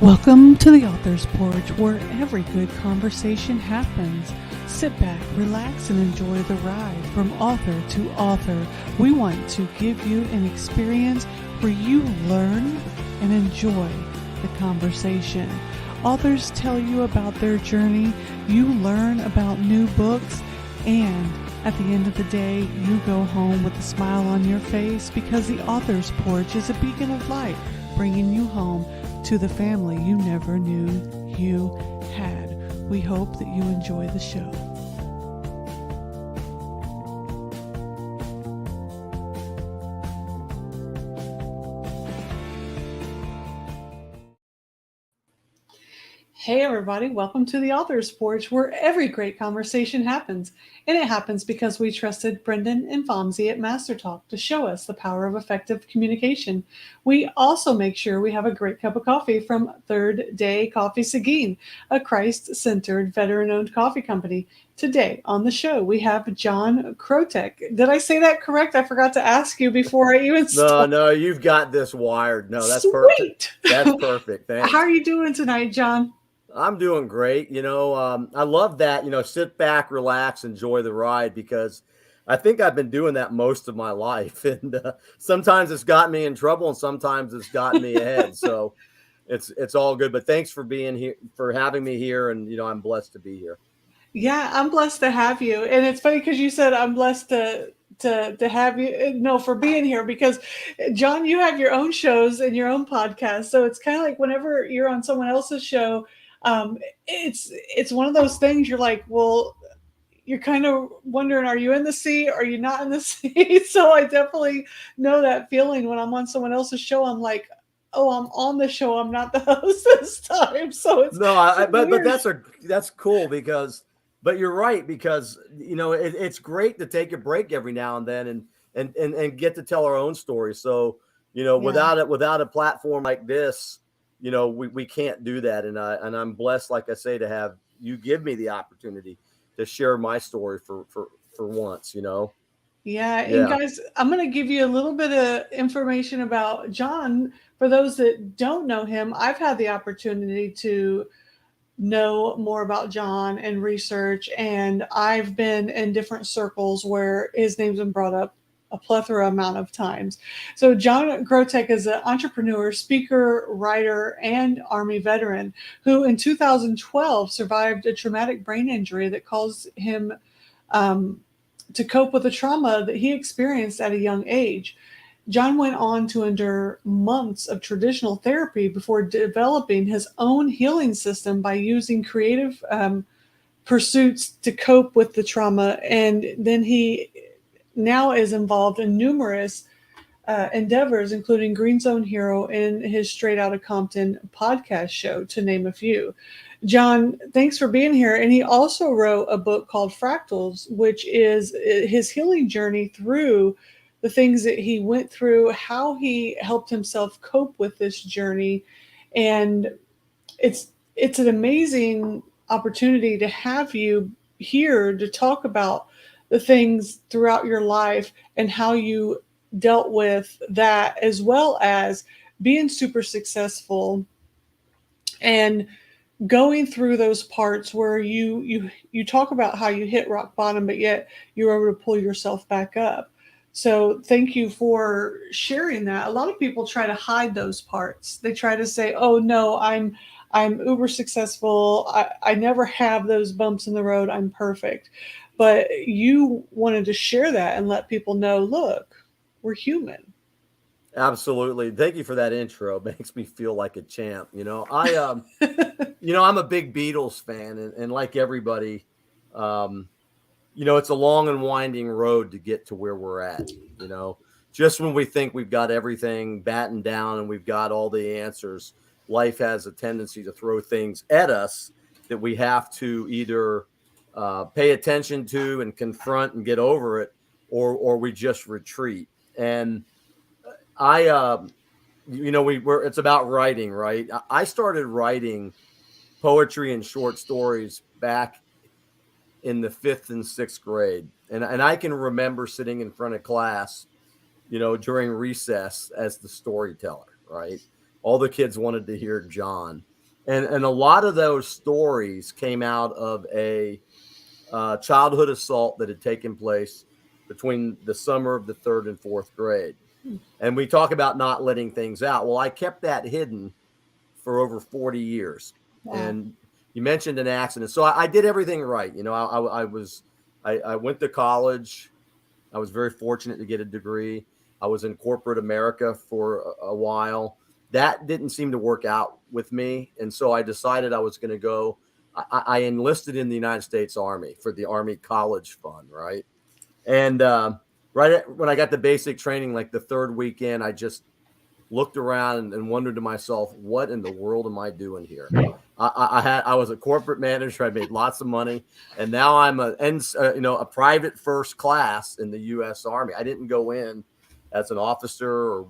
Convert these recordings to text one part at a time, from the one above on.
Welcome to the Author's Porch, where every good conversation happens. Sit back, relax, and enjoy the ride from author to author. We want to give you an experience where you learn and enjoy the conversation. Authors tell you about their journey, you learn about new books, and at the end of the day, you go home with a smile on your face because the Author's Porch is a beacon of light, bringing you home to the family you never knew you had. We hope that you enjoy the show. Hey everybody, welcome to the Author's Porch, where every great conversation happens. And it happens because we trusted Brendan and Fonzie at Master Talk to show us the power of effective communication. We also make sure we have a great cup of coffee from Third Day Coffee Seguin, a Christ-centered, veteran-owned coffee company. Today on the show, we have John Krotec. Did I say that correct? I forgot to ask you before I even started. No, you've got this wired. No, that's Sweet. perfect. That's perfect. Thanks. How are you doing tonight, John? I'm doing great. I love that, sit back, relax, enjoy the ride, because I think I've been doing that most of my life. And sometimes it's got me in trouble and sometimes it's gotten me ahead. So it's all good. But thanks for being here, for having me here. And, I'm blessed to be here. Yeah, I'm blessed to have you. And it's funny because you said I'm blessed to have you. No, for being here, because John, you have your own shows and your own podcast. So it's kind of like whenever you're on someone else's show, it's one of those things you're like, well, you're kind of wondering, are you in the sea? Are you not in the sea? So I definitely know that feeling when I'm on someone else's show. I'm like, oh, I'm on the show. I'm not the host this time. So it's but that's cool but you're right, because it's great to take a break every now and then and get to tell our own story. So without a platform like this, we can't do that. And I'm blessed, like I say, to have you give me the opportunity to share my story for once. Yeah, and guys, I'm going to give you a little bit of information about John. For those that don't know him, I've had the opportunity to know more about John and research, and I've been in different circles where his name's been brought up a plethora amount of times. So John Krotec is an entrepreneur, speaker, writer, and Army veteran who in 2012 survived a traumatic brain injury that caused him to cope with the trauma that he experienced at a young age. John went on to endure months of traditional therapy before developing his own healing system by using creative pursuits to cope with the trauma. And then he now is involved in numerous endeavors, including Green Zone Hero and his Straight Outta Compton podcast show, to name a few. John, thanks for being here. And he also wrote a book called Fractals, which is his healing journey through the things that he went through, how he helped himself cope with this journey. And it's an amazing opportunity to have you here to talk about the things throughout your life and how you dealt with that, as well as being super successful and going through those parts where you talk about how you hit rock bottom, but yet you're able to pull yourself back up. So thank you for sharing that. A lot of people try to hide those parts. They try to say, oh no, I'm uber successful. I never have those bumps in the road. I'm perfect. But you wanted to share that and let people know, look, we're human. Absolutely. Thank you for that intro. It makes me feel like a champ. I'm a big Beatles fan, and like everybody, it's a long and winding road to get to where we're at. Just when we think we've got everything battened down and we've got all the answers, life has a tendency to throw things at us that we have to either pay attention to and confront and get over it, or we just retreat. And it's about writing, right? I started writing poetry and short stories back in the 5th and 6th grade. And I can remember sitting in front of class, during recess as the storyteller, right? all the kids wanted to hear John. And a lot of those stories came out of a childhood assault that had taken place between the summer of the third and fourth grade. And we talk about not letting things out. Well, I kept that hidden for over 40 years. Wow. And you mentioned an accident. So I did everything right. You know, I went to college. I was very fortunate to get a degree. I was in corporate America for a while. That didn't seem to work out with me. And so I decided I was going to go. I enlisted in the United States Army for the Army College Fund, right? And when I got the basic training, like the third weekend, I just looked around and wondered to myself, what in the world am I doing here? I was a corporate manager. I made lots of money, and now I'm a private first class in the U.S. Army. I didn't go in as an officer, or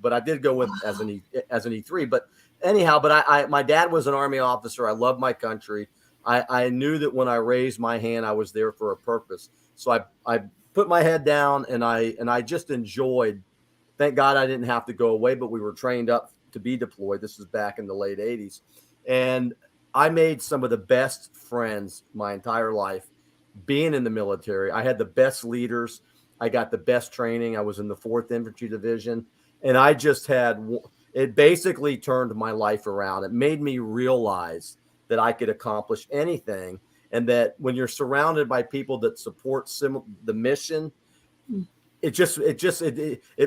but I did go with as an E3. But anyhow, my dad was an Army officer. I love my country. I knew that when I raised my hand, I was there for a purpose. So I put my head down, and I just enjoyed. Thank God I didn't have to go away, but we were trained up to be deployed. This was back in the late 80s. And I made some of the best friends my entire life being in the military. I had the best leaders. I got the best training. I was in the 4th Infantry Division. And I just it basically turned my life around. It made me realize that I could accomplish anything. And that when you're surrounded by people that support the mission, it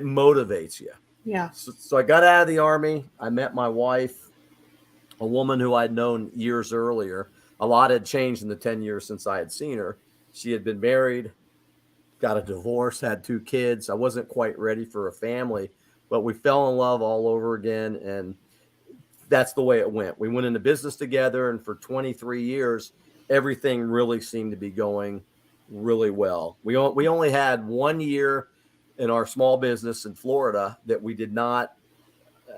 motivates you. Yeah. So I got out of the Army. I met my wife, a woman who I'd known years earlier. A lot had changed in the 10 years since I had seen her. She had been married, got a divorce, had 2 kids. I wasn't quite ready for a family, but we fell in love all over again. And that's the way it went. We went into business together, and for 23 years, everything really seemed to be going really well. We only had 1 year in our small business in Florida that we did not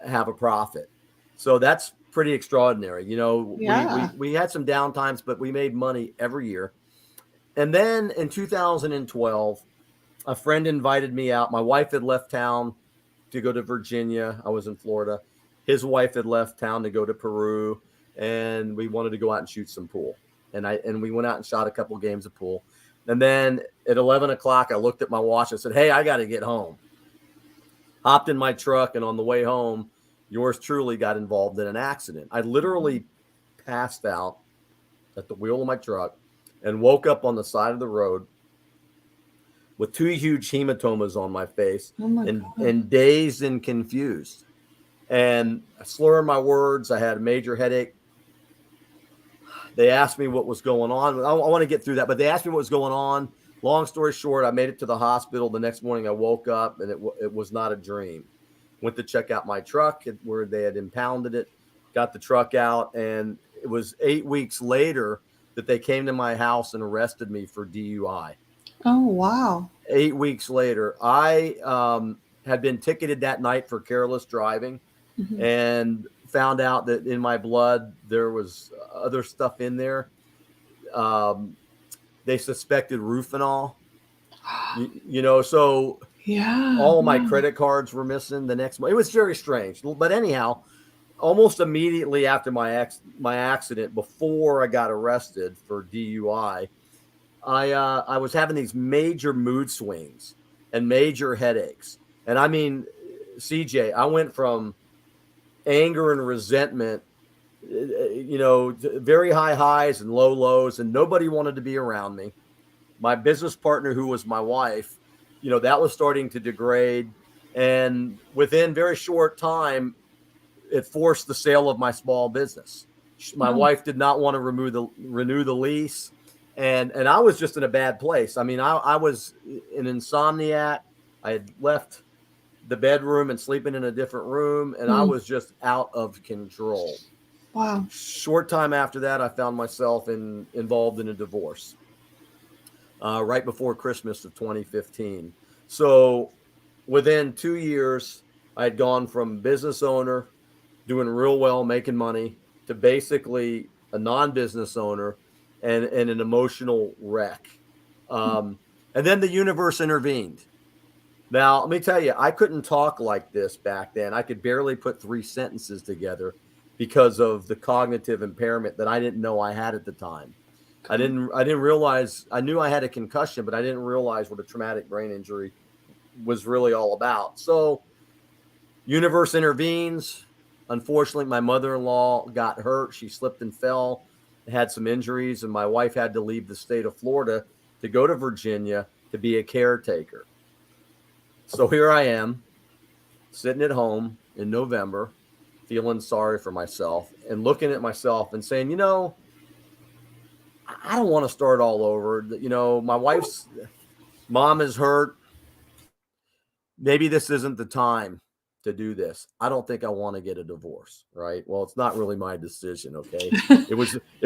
have a profit. So that's pretty extraordinary. Yeah. We had some downtimes, but we made money every year. And then in 2012, a friend invited me out. My wife had left town to go to Virginia. I was in Florida. His wife had left town to go to Peru, and we wanted to go out and shoot some pool. And we went out and shot a couple games of pool. And then at 11 o'clock, I looked at my watch and said, hey, I got to get home. Hopped in my truck, and on the way home, yours truly got involved in an accident. I literally passed out at the wheel of my truck and woke up on the side of the road with 2 huge hematomas on my face, and dazed and confused. And slurring my words, I had a major headache. They asked me what was going on. I want to get through that, but they asked me what was going on. Long story short, I made it to the hospital. The next morning I woke up, and it was not a dream. Went to check out my truck where they had impounded it, got the truck out, and it was 8 weeks later that they came to my house and arrested me for DUI. Oh, wow. 8 weeks later, I had been ticketed that night for careless driving, and found out that in my blood there was other stuff in there. They suspected rufinol. So Yeah. all of my credit cards were missing the next month. It was very strange. But anyhow, almost immediately after my accident, before I got arrested for DUI, I was having these major mood swings and major headaches. And I mean, CJ, I went from anger and resentment, very high highs and low lows, and nobody wanted to be around me. My business partner, who was my wife, that was starting to degrade. And within very short time, it forced the sale of my small business. My wife did not want to renew the lease. And I was just in a bad place. I mean, I was an insomniac. I had left the bedroom and sleeping in a different room, and I was just out of control. Wow. Short time after that, I found myself involved in a divorce right before Christmas of 2015. So within 2 years, I had gone from business owner, doing real well, making money, to basically a non-business owner and an emotional wreck. And then the universe intervened. Now, let me tell you, I couldn't talk like this back then. I could barely put 3 sentences together because of the cognitive impairment that I didn't know I had at the time. Okay. I didn't realize. I knew I had a concussion, but I didn't realize what a traumatic brain injury was really all about. So, universe intervenes. Unfortunately, my mother-in-law got hurt. She slipped and fell, had some injuries, and my wife had to leave the state of Florida to go to Virginia to be a caretaker. So here I am, sitting at home in November, feeling sorry for myself and looking at myself and saying, I don't want to start all over. My wife's mom is hurt. Maybe this isn't the time to do this. I don't think I want to get a divorce, right? Well, it's not really my decision, okay? It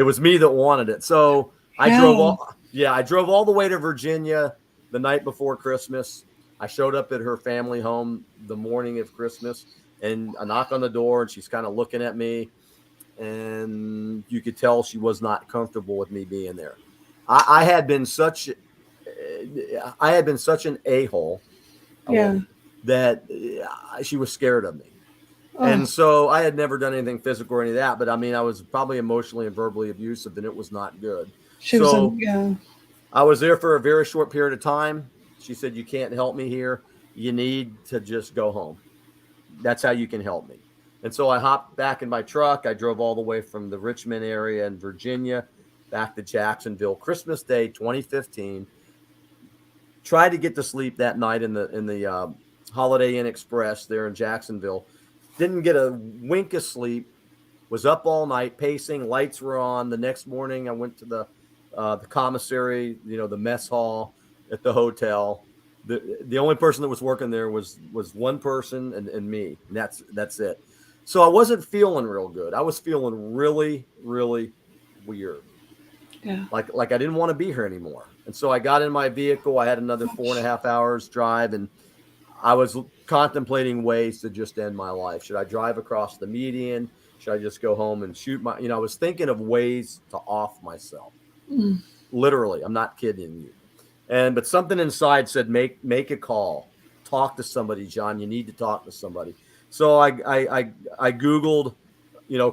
was me that wanted it. So I drove Yeah. all the way to Virginia the night before Christmas. I showed up at her family home the morning of Christmas, and I knock on the door, and she's kind of looking at me, and you could tell she was not comfortable with me being there. I had been such an a-hole Yeah. that she was scared of me. And Oh, so I had never done anything physical or any of that, but I mean, I was probably emotionally and verbally abusive, and it was not good. she was So in, yeah. I was there for a very short period of time. She said, "You can't help me here. You need to just go home. That's how you can help me." And so I hopped back in my truck. I drove all the way from the Richmond area in Virginia back to Jacksonville, Christmas Day, 2015. Tried to get to sleep that night in the Holiday Inn Express there in Jacksonville. Didn't get a wink of sleep. Was up all night pacing. Lights were on. The next morning, I went to the commissary, the mess hall at the hotel. The only person that was working there was one person and me. And that's it. So I wasn't feeling real good. I was feeling really, really weird. Yeah. Like I didn't want to be here anymore. And so I got in my vehicle. I had another 4.5 hours drive, and I was contemplating ways to just end my life. Should I drive across the median? Should I just go home and shoot I was thinking of ways to off myself. Mm. Literally, I'm not kidding you. But something inside said, make a call, talk to somebody, John. You need to talk to somebody. So I Googled,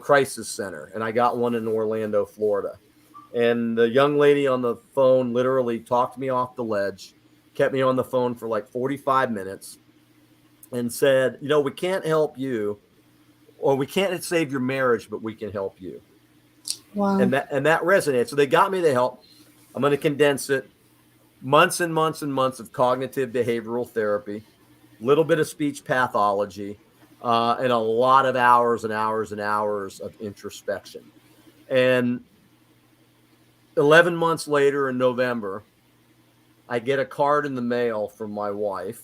crisis center, and I got one in Orlando, Florida. And the young lady on the phone literally talked me off the ledge, kept me on the phone for like 45 minutes, and said, we can't help you, or we can't save your marriage, but we can help you. Wow. And that resonated. So they got me the help. I'm going to condense it. Months and months and months of cognitive behavioral therapy, little bit of speech pathology, and a lot of hours and hours and hours of introspection. And 11 months later in November, I get a card in the mail from my wife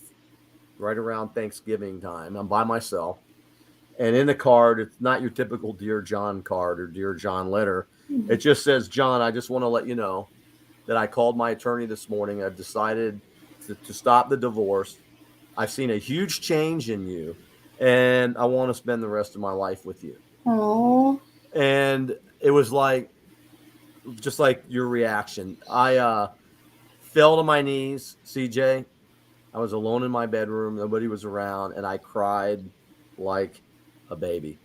right around Thanksgiving time. I'm by myself. And in the card, it's not your typical Dear John card or Dear John letter. It just says, John, I just want to let you know that I called my attorney this morning. I've decided to stop the divorce. I've seen a huge change in you, and I want to spend the rest of my life with you. Oh. And it was just like your reaction. I fell to my knees, CJ. I was alone in my bedroom. Nobody was around, and I cried like a baby.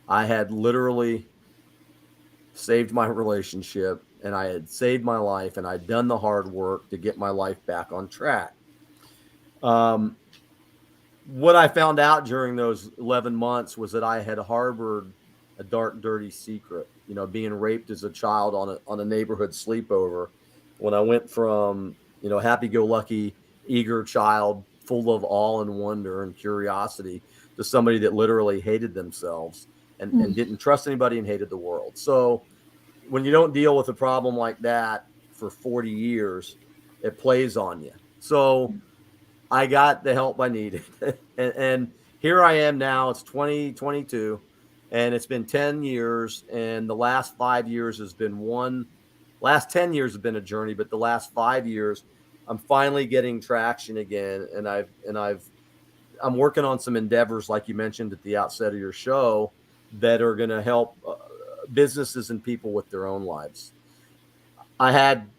I had literally saved my relationship, and I had saved my life, and I'd done the hard work to get my life back on track. What I found out during those 11 months was that I had harbored a dark, dirty secret, being raped as a child on a neighborhood sleepover. When I went from, happy-go-lucky, eager child full of awe and wonder and curiosity to somebody that literally hated themselves and Mm. didn't trust anybody and hated the world. So when you don't deal with a problem like that for 40 years, it plays on you. So I got the help I needed. and here I am now. It's 2022, and it's been 10 years. And the last 5 years has been last 10 years have been a journey, but the last 5 years, I'm finally getting traction again. And I'm working on some endeavors, like you mentioned at the outset of your show, that are going to help businesses and people with their own lives. I had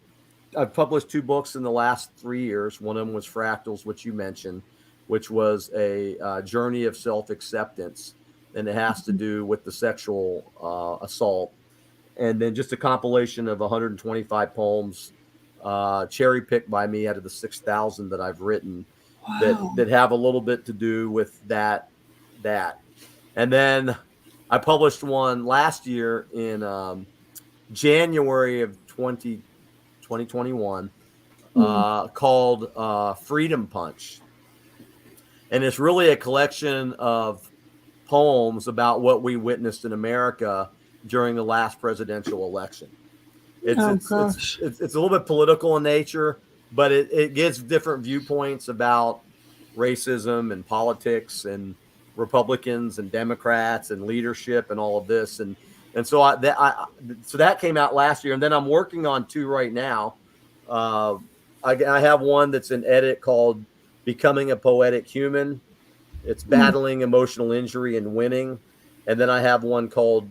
I've published 2 books in the last 3 years. One of them was Fractals, which you mentioned, which was a journey of self-acceptance, and it has to do with the sexual assault. And then just a compilation of 125 poems, cherry picked by me out of the 6,000 that I've written, Wow. that have a little bit to do with that. And then I published one last year in January of 2021 called Freedom Punch. And it's really a collection of poems about what we witnessed in America during the last presidential election. It's Oh it's it's gosh. it's a little bit political in nature, but it gives different viewpoints about racism and politics and Republicans and Democrats and leadership and all of this. And so so that came out last year, and then I'm working on 2 right now. Uh, I have one that's an edit called "Becoming a Poetic Human." It's battling emotional injury and winning. And then I have one called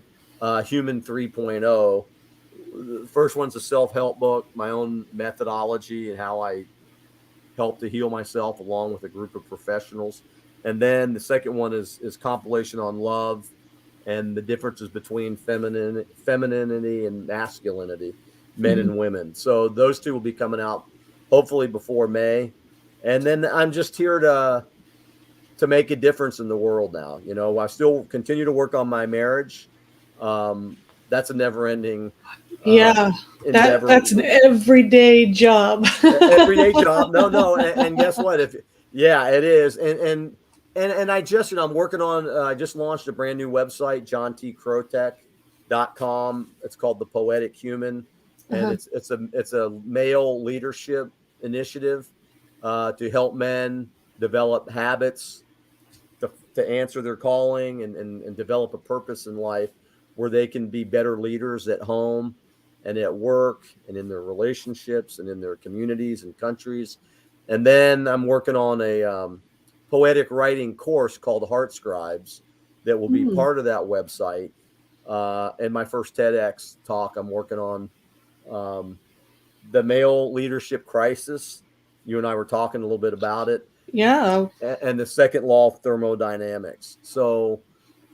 Human 3.0. The first one's a self-help book, my own methodology and how I help to heal myself along with a group of professionals. And then the second one is compilation on love and the differences between femininity and masculinity, men and women. So those 2 will be coming out hopefully before May. And then I'm just here to make a difference in the world now. I still continue to work on my marriage. That's a never-ending Yeah, endeavor. that's an everyday job. Everyday job. No, and guess what? Yeah, it is. And I just, I'm working on. I just launched a brand new website, johnTkrotec.com. It's called The Poetic Human, and it's a male leadership initiative to help men develop habits to answer their calling and develop a purpose in life where they can be better leaders at home and at work and in their relationships and in their communities and countries. And then I'm working on a poetic writing course called Heart Scribes that will be part of that website. And my first TEDx talk, I'm working on the male leadership crisis. You and I were talking a little bit about it. Yeah. And the second law of thermodynamics. So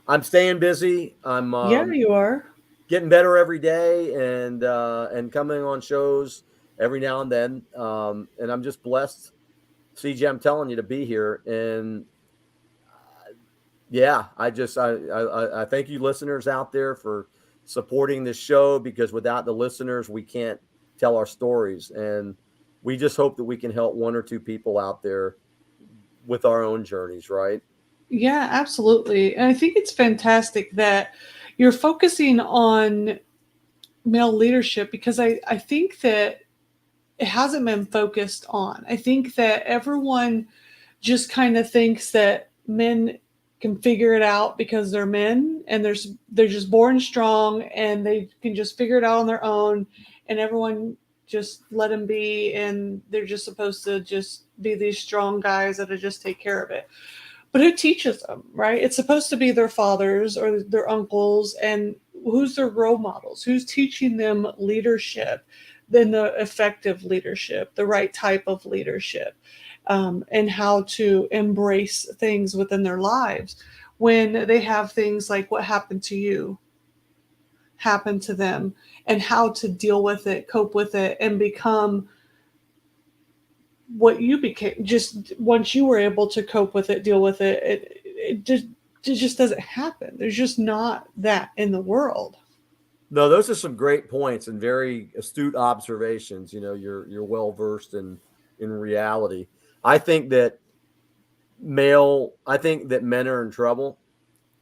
I'm staying busy. I'm Yeah, you are. getting better every day and coming on shows every now and then. And I'm just blessed, CJ, I'm telling you, to be here. And yeah, I thank you listeners out there for supporting this show, because without the listeners, we can't tell our stories. And we just hope that we can help 1 or 2 people out there with our own journeys, right? Yeah, absolutely. And I think it's fantastic that you're focusing on male leadership, because I think that it hasn't been focused on. I think that everyone just kind of thinks that men can figure it out because they're men, and they're just born strong and they can just figure it out on their own, and everyone just let them be, and they're just supposed to just be these strong guys that just take care of it. But who teaches them, right? It's supposed to be their fathers or their uncles, and who's their role models? Who's teaching them leadership, then the effective leadership, the right type of leadership, and how to embrace things within their lives when they have things like what happened to you happen to them, and how to deal with it, cope with it, and become what you became. Just once you were able to cope with it, deal with it, it just doesn't happen. There's just not that in the world. No, those are some great points and very astute observations. You're well versed in reality. I think that I think that men are in trouble,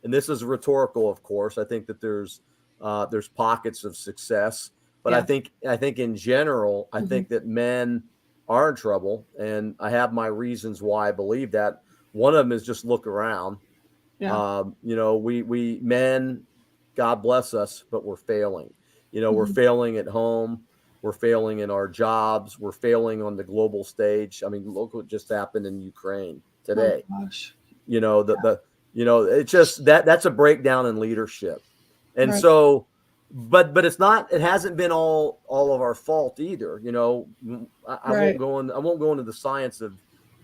and this is rhetorical, of course. I think that there's pockets of success, but Yeah. I think in general, I think that men are in trouble, and I have my reasons why I believe that. One of them is just look around. Yeah. We men, God bless us, but we're failing. We're failing at home. We're failing in our jobs. We're failing on the global stage. I mean, look what just happened in Ukraine Oh today. gosh. It's just that's a breakdown in leadership. And Right. so but it's not, it hasn't been all of our fault either. You know, I won't Right. go in, I won't go into the science of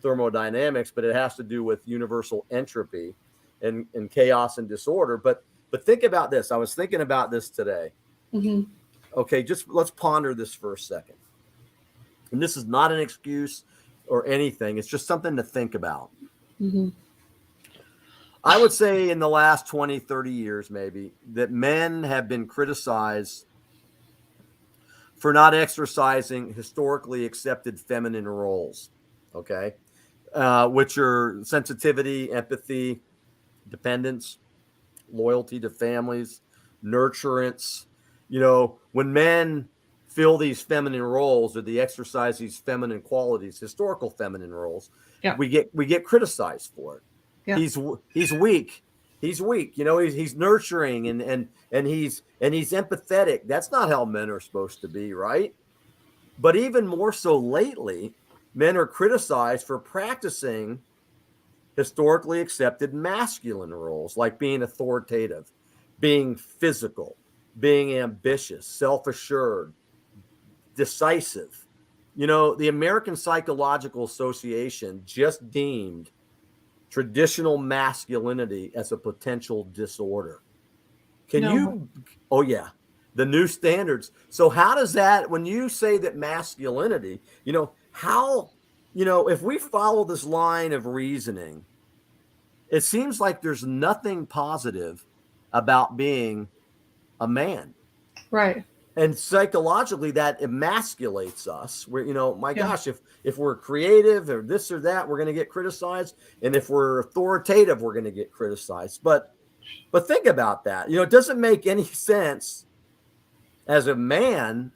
thermodynamics, but it has to do with universal entropy and chaos and disorder. But think about this. I was thinking about this today. Mm-hmm. Okay, just let's ponder this for a second. And this is not an excuse or anything. It's just something to think about. Mm-hmm. I would say in the last 20, 30 years, maybe, that men have been criticized for not exercising historically accepted feminine roles, okay, which are sensitivity, empathy, dependence, loyalty to families, nurturance. You know, when men fill these feminine roles or they exercise these feminine qualities, historical feminine roles, Yeah. we get criticized for it. Yeah. He's weak. He's weak. You know, he's nurturing and he's empathetic. That's not how men are supposed to be, right? But even more so lately, men are criticized for practicing historically accepted masculine roles like being authoritative, being physical, being ambitious, self assured, decisive. You know, the American Psychological Association just deemed traditional masculinity as a potential disorder. Can No. you? Oh, yeah. The new standards. So, how does that, when you say that masculinity, you know, how, you know, if we follow this line of reasoning, it seems like there's nothing positive about being a man. Right. And psychologically, that emasculates us. We're, you know, my Yeah. gosh, if we're creative or this or that, we're going to get criticized, and if we're authoritative, we're going to get criticized. But think about that. You know, it doesn't make any sense as a man.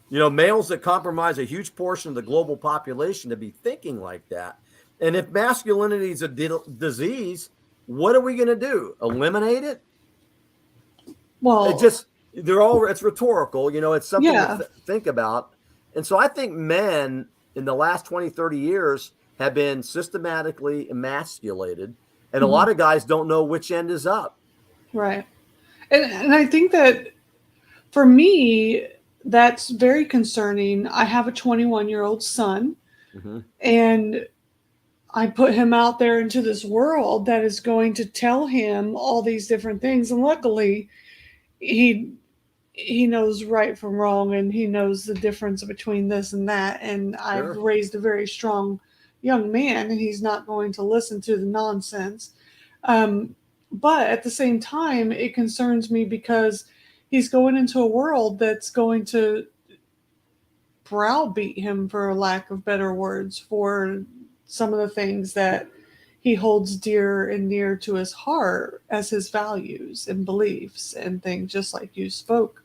You know, males that comprise a huge portion of the global population to be thinking like that. And if masculinity is a disease, what are we going to do? Eliminate it? It Well, just, they're all, it's rhetorical. You know, it's something to yeah. think about. And so I think men in the last 20, 30 years have been systematically emasculated. And a Mm-hmm. lot of guys don't know which end is up. Right. And I think that for me, that's very concerning. I have a 21-year-old son, Mm-hmm. and I put him out there into this world that is going to tell him all these different things. And luckily, he he knows right from wrong, and he knows the difference between this and that. And I've Sure. raised a very strong young man, and he's not going to listen to the nonsense. Um, but at the same time, it concerns me because he's going into a world that's going to browbeat him, for lack of better words, for some of the things that he holds dear and near to his heart as his values and beliefs and things, just like you spoke.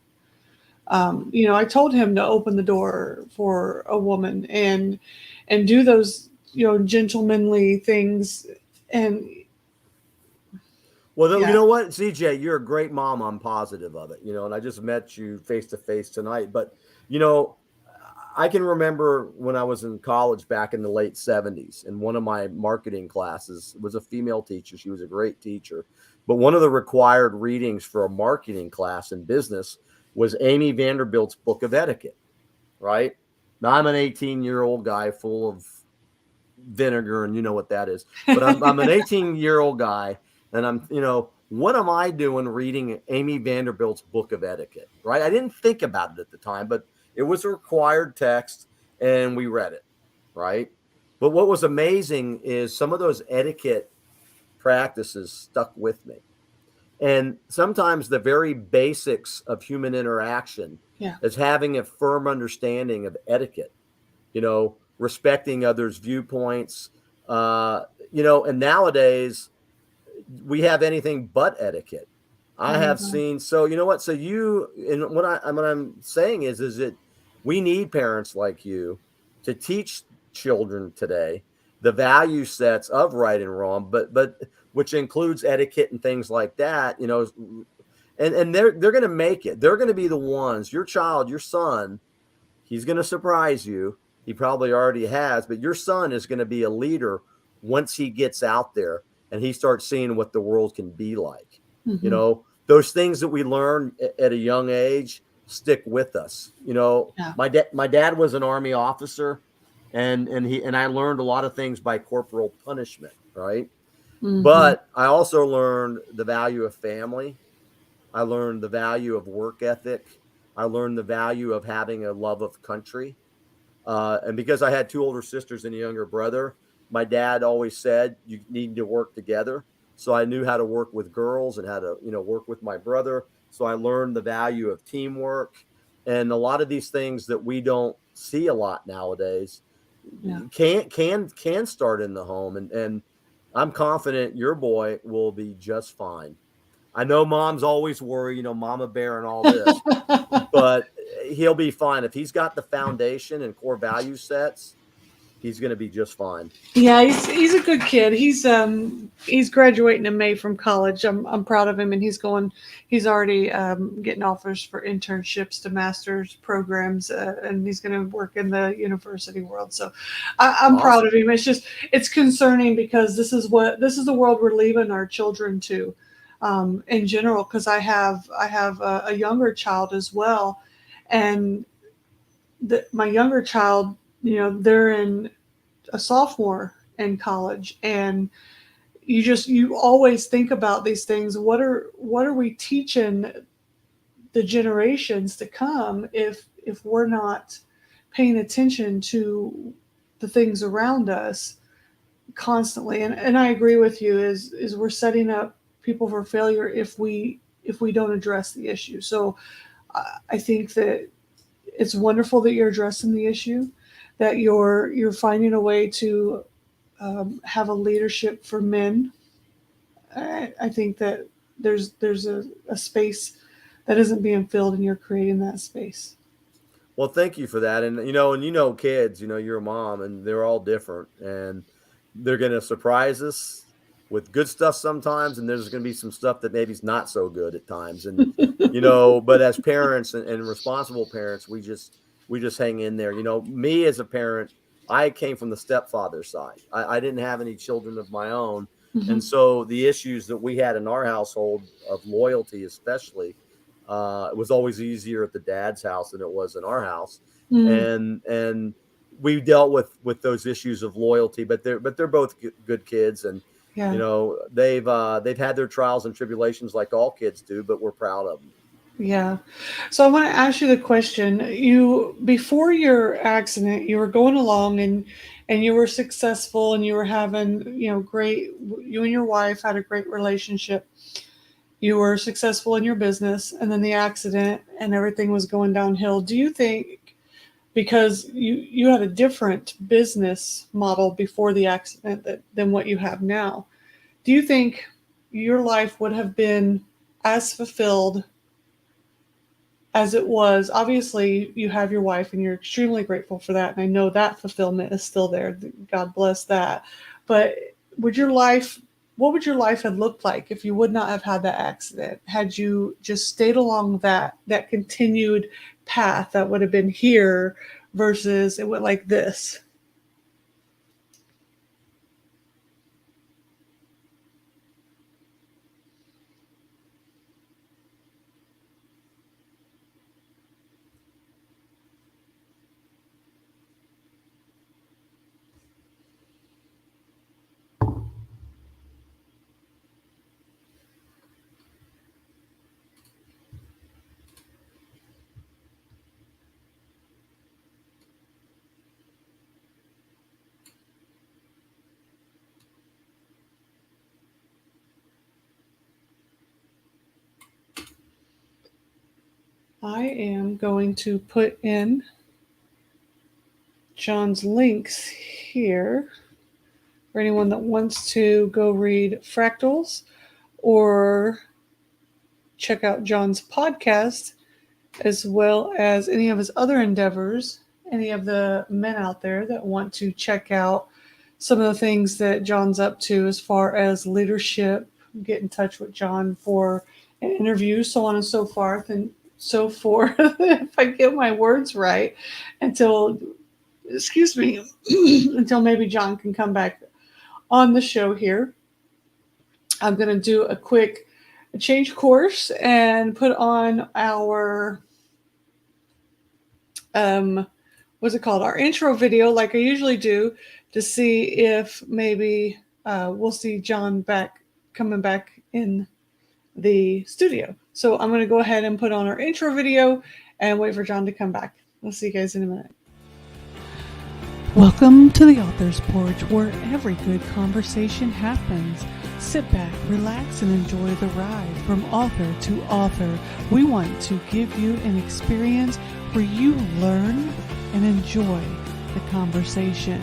I told him to open the door for a woman and do those, gentlemanly things. And Well, you yeah, know what, CJ, you're a great mom. I'm positive of it, you know, and I just met you face to face tonight. But, you know, I can remember when I was in college back in the late 70s, and one of my marketing classes was a female teacher. She was a great teacher. But one of the required readings for a marketing class in business was Amy Vanderbilt's Book of Etiquette, right? Now, I'm an 18-year-old guy full of vinegar, and you know what that is. But I'm an 18-year-old guy, and I'm, you know, what am I doing reading Amy Vanderbilt's Book of Etiquette, right? I didn't think about it at the time, but it was a required text, and we read it, right? But what was amazing is some of those etiquette practices stuck with me. And sometimes the very basics of human interaction yeah, is having a firm understanding of etiquette, you know, respecting others' viewpoints, uh, you know, and nowadays we have anything but etiquette. I have mhm, seen, so you know what? So you, and what I'm saying is that we need parents like you to teach children today the value sets of right and wrong, but which includes etiquette and things like that. You know, and they're going to make it. They're going to be the ones. Your child, your son, he's going to surprise you. He probably already has, but your son is going to be a leader once he gets out there and he starts seeing what the world can be like. You mhm, know, those things that we learn at a young age stick with us. You know, Yeah. my dad was an Army officer, and I learned a lot of things by corporal punishment, right? Mm-hmm. But I also learned the value of family. I learned the value of work ethic. I learned the value of having a love of country. And because I had two older sisters and a younger brother, my dad always said you need to work together. So I knew how to work with girls and how to, work with my brother. So I learned the value of teamwork and a lot of these things that we don't see a lot nowadays Yeah. can start in the home. And I'm confident your boy will be just fine. I know mom's always worried, mama bear and all this, but he'll be fine. If he's got the foundation and core value sets, he's going to be just fine. Yeah, he's a good kid. He's graduating in May from college. I'm proud of him, and he's already getting offers for internships to master's programs, and he's going to work in the university world. So I'm proud Awesome. of him. It's concerning because this is the world we're leaving our children to, in general. Because I have a younger child as well, and my younger child, they're in a sophomore in college, and you always think about these things. What are we teaching the generations to come if we're not paying attention to the things around us constantly? And I agree with you, is we're setting up people for failure if we don't address the issue. So I think that it's wonderful that you're addressing the issue, that you're finding a way to have a leadership for men. I think that there's a space that isn't being filled, and you're creating that space. Well, thank you for that. And kids, you're a mom and they're all different and they're going to surprise us with good stuff sometimes. And there's going to be some stuff that maybe is not so good at times. And, but as parents and responsible parents, we just hang in there. Me as a parent, I came from the stepfather side. I didn't have any children of my own. Mm-hmm. And so the issues that we had in our household of loyalty, especially, it was always easier at the dad's house than it was in our house, Mm, and we dealt with those issues of loyalty. But they're both good kids, and yeah, they've had their trials and tribulations like all kids do. But we're proud of them. yeah. So I want to ask you the question. You before your accident, you were going along, and you were successful, and you were having great. You and your wife had a great relationship. You were successful in your business, and then the accident and everything was going downhill. Do you think, because you had a different business model before the accident than what you have now, do you think your life would have been as fulfilled as it was? Obviously, you have your wife, and you're extremely grateful for that, and I know that fulfillment is still there. God bless that. But would your life what would your life have looked like if you would not have had that accident? Had you just stayed along that continued path that would have been here versus it went like this? I am going to put in John's links here for anyone that wants to go read Fractals or check out John's podcast, as well as any of his other endeavors, any of the men out there that want to check out some of the things that John's up to as far as leadership. Get in touch with John for an interview, so on and so forth, and so forth. If I get my words right, until, excuse me, until maybe John can come back on the show here. I'm going to do a quick change course and put on our what's it called? Our intro video, like I usually do, to see if maybe we'll see John coming back in the studio. So I'm going to go ahead and put on our intro video and wait for John to come back. We'll see you guys in a minute. Welcome to the Author's Porch, where every good conversation happens. Sit back, relax, and enjoy the ride from author to author. We want to give you an experience where you learn and enjoy the conversation.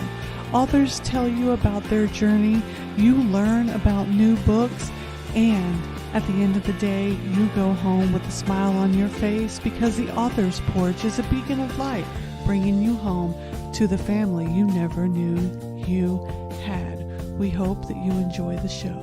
Authors tell you about their journey, you learn about new books, and at the end of the day, you go home with a smile on your face because the Author's Porch is a beacon of light, bringing you home to the family you never knew you had. We hope that you enjoy the show.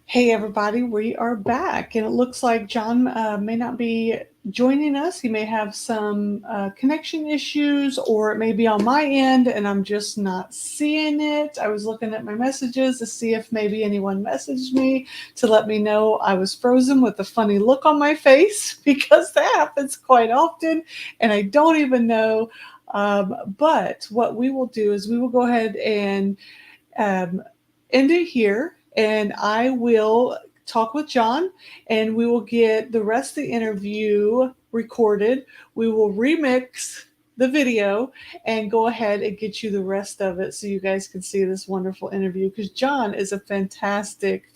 Hey everybody, we are back, and it looks like John may not be joining us. He may have some connection issues, or it may be on my end and I'm just not seeing it. I was looking at my messages to see if maybe anyone messaged me to let me know I was frozen with a funny look on my face, because that happens quite often and I don't even know. But what we will do is we will go ahead and end it here. And I will talk with John, and we will get the rest of the interview recorded. We will remix the video and go ahead and get you the rest of it so you guys can see this wonderful interview, because John is a fantastic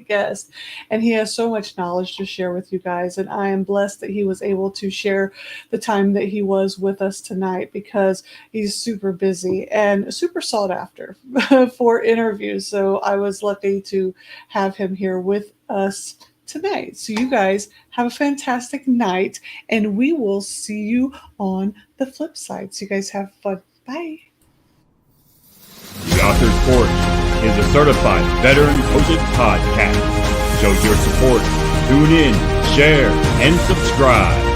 guest, and he has so much knowledge to share with you guys. And I am blessed that he was able to share the time that he was with us tonight, because he's super busy and super sought after for interviews. So I was lucky to have him here with us tonight. So you guys have a fantastic night, and we will see you on the flip side. So you guys have fun. Bye. The Author's Porch is a certified veteran-hosted podcast. Show your support, tune in, share, and subscribe.